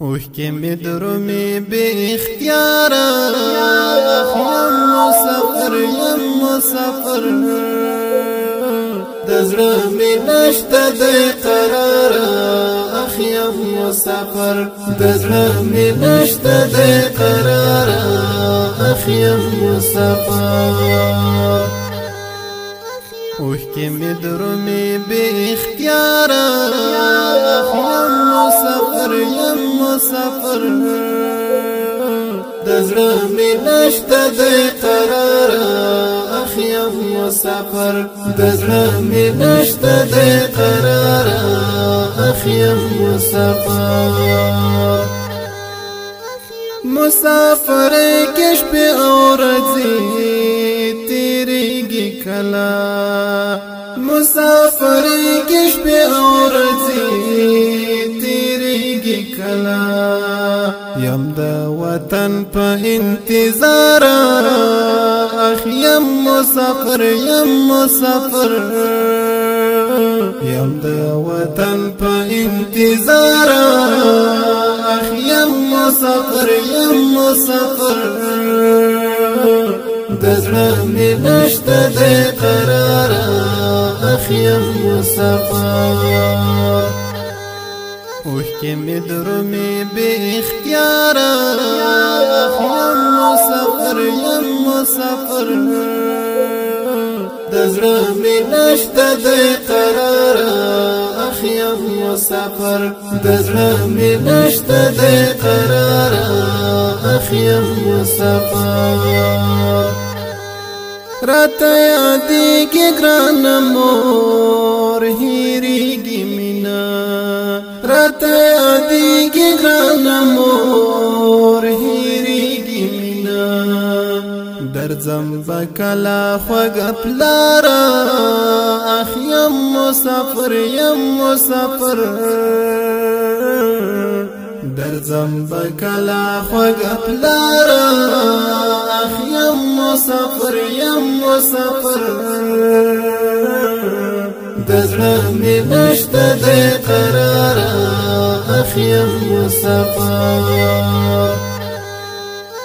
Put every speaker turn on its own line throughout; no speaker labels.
اوه کې مې درومي بے اختیارا یم مسافر یم مسافر د زړه مې نشته د قرار اخ یم مسافر د زړه مې نشته د قرار اخ یم مسافر اوه کې مې درومي بے اختیارا یم مسافر یم مسافر د زړه مې نشته د قرار اخ یم مسافر د زړه مې نشته د قرار اخ یم مسافر مسافر کې شپه او ورځې تیریږي کلا مسافر کې شپه او ورځې تیریږي کلا یم د وطن په انتظار اخ یم مسافر یم مسافر یم د وطن په انتظار اخ یم مسافر یم مسافر د زړه مې نشته د قرار اخ یم مسافر اوه کې مې درومي بے اختیارا یم مسافر یم مسافر د زړه مې نشته د قرار اخ یم مسافر د زړه مې نشته د قرار اخ یم مسافر راته یادېږي ګرانه مور هېرېږي مینه راته یادېږي ګرانه مور هېرېږي مینه درځم به کله خوږه پلاره اخ یم مسافر یم مسافر درځم به کله خوږه پلاره اخ یم مسافر یم مسافر د زړه مې نشته د قرار اخ یم مسافر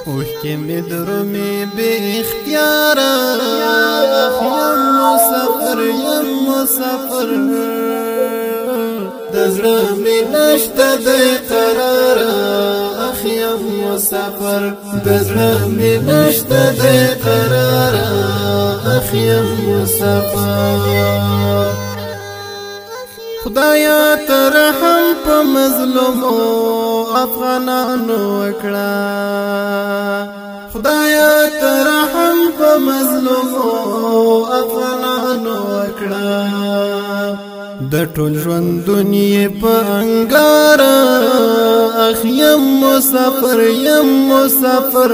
اوه کې مې درومي بے اختیارا یم مسافر یم مسافر د زړه مې نشته د قرار اخ یم مسافر د زړه مې نشته د قرار اخ یم مسافر خدایا ترحم په مظلومو افغانانو وکړه خدایا ترحم په مظلومو افغانانو وکړه د ټول ژوند دنیا په انګار اخ یم مسافر یم مسافر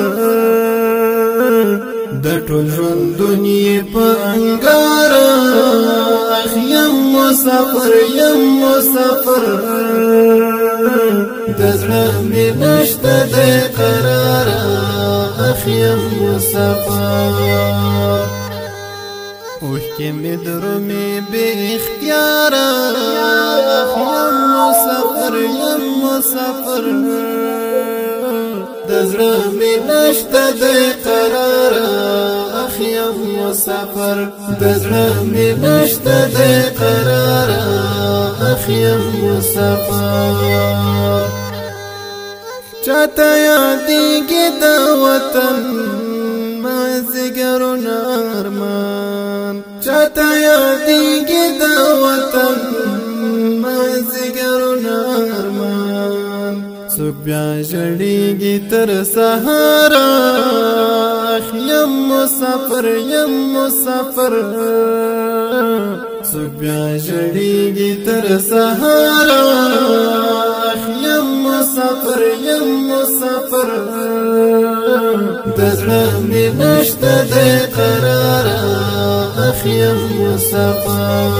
د ټول ژوند دنیا په انګار اخ یم مسافر یم مسافر د زړه مې نشته د قرار اخ یم مسافر اوه کې مې درومي بے اختیارا یم مسافر یم مسافر د زړه مې نشته د قرار اخ یم مسافر د زړه مې نشته د قرار اخ یم مسافر چاته یادېږي د وطن مازیګرونه ارمان چاته یادېږي د وطن مازیګرونه ارمان څوک بیا ژړېږي تر سهاره اخ یم مسافر یم مسافر څوک بیا ژړېږي تر سهاره اخ یم مسافر یم مسافر د زړه مې نشته د قرار اخ یم مسافر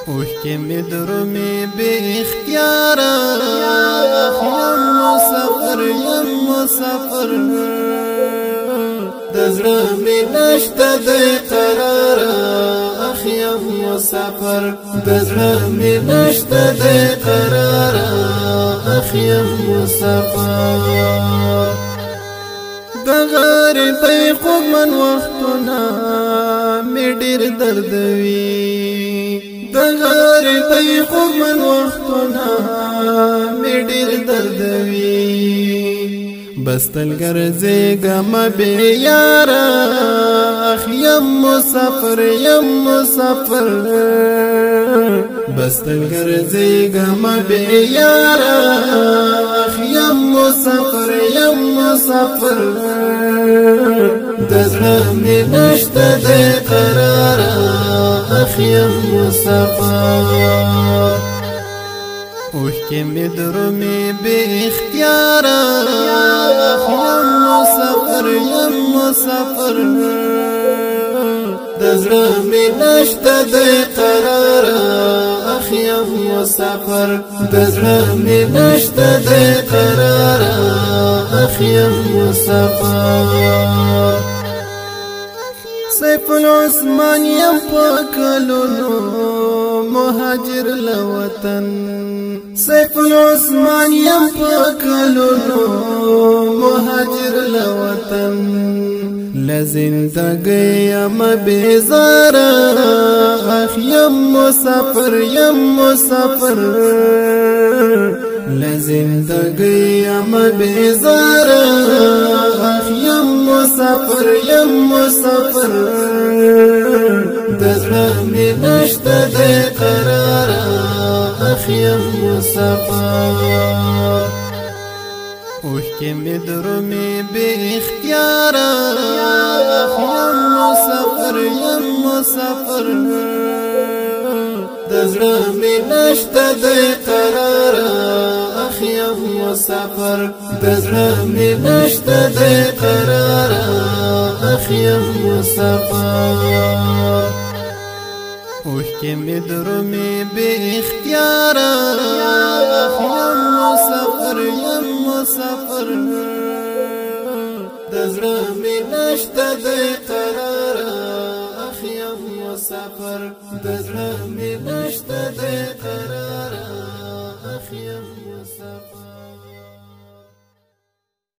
اوه کې مې درومي بے اختیارا یم مسافر یم مسافر د زړه مې نشته د قرار اخ یم مسافر د زړه مې نشته د قرار اخیم مسافر د غریبۍ خوږمن وختونه مې ډېر دردوي د غریبۍ خوږمن وختونه مې ډېر دردوي بس تل ګرځېږم بې یاره اخ یم مسافر یم مسافر بس تل ګرځېږم بې یاره اخ یم مسافر یم مسافر د زړه مې نشته دی قراره اخ یم مسافر اوښکې مې درومي بې اختیاره اخ یم مسافر یم مسافر د زړه مې نشته دی قراره اخ یم مسافر د زړه مې نشته دی قراره اخ یم مسافر سیف العثمان یم په کلونو مهاجر لوطن سیف العثمان یم په کلونو مهاجر لوطن لزندگی یم بیزاره اخ یم مسافر یم مسافر لزندگی یم بیزاره اخ یم مسافر یم مسافر د زړه مې نشته دی قراره اخ یم مسافر اوښکې مې درومي بې اختیاره اخ یم مسافر یم مسافر د زړه مې نشته دی قراره اخ یم مسافر د زړه مې نشته دی قراره اخ یم مسافر اوښکې مې درومي بې اختیاره اخ یم مسافر یم مسافر د زړه مې نشته دی قراره اخ یم مسافر د زړه مې نشته دی قراره اخ یم مسافر